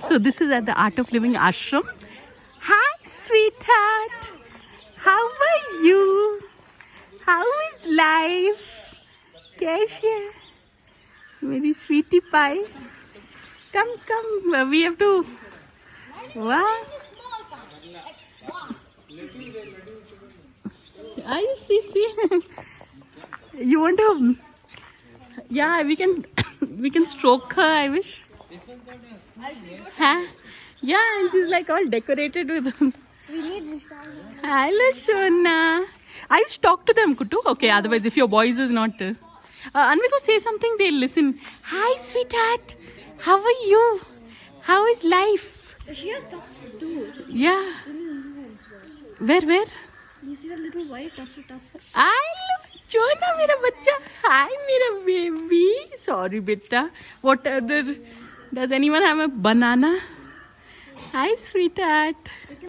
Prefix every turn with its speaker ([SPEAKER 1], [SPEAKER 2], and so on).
[SPEAKER 1] So this is at the Art of Living ashram. Hi, sweetheart. How are you? How is life? कैसे है मेरी sweetie pie? Come. We have to. Wow. Are you see? You want to? Yeah, we can stroke her. I wish. Huh? Yeah, and she's like all decorated with. Hello, Shona. I used to talk to them, Kutu. Okay, otherwise, if your voice is not. Anviko, say something, they'll listen. Hi, sweetheart. How are you? How is life?
[SPEAKER 2] She has tusks too.
[SPEAKER 1] Yeah. Where?
[SPEAKER 2] You see the little white tusks?
[SPEAKER 1] I love Jonah, मेरा बच्चा. Hi, मेरा baby. Sorry, beta. What other? Does anyone have a banana? Hi, sweetheart.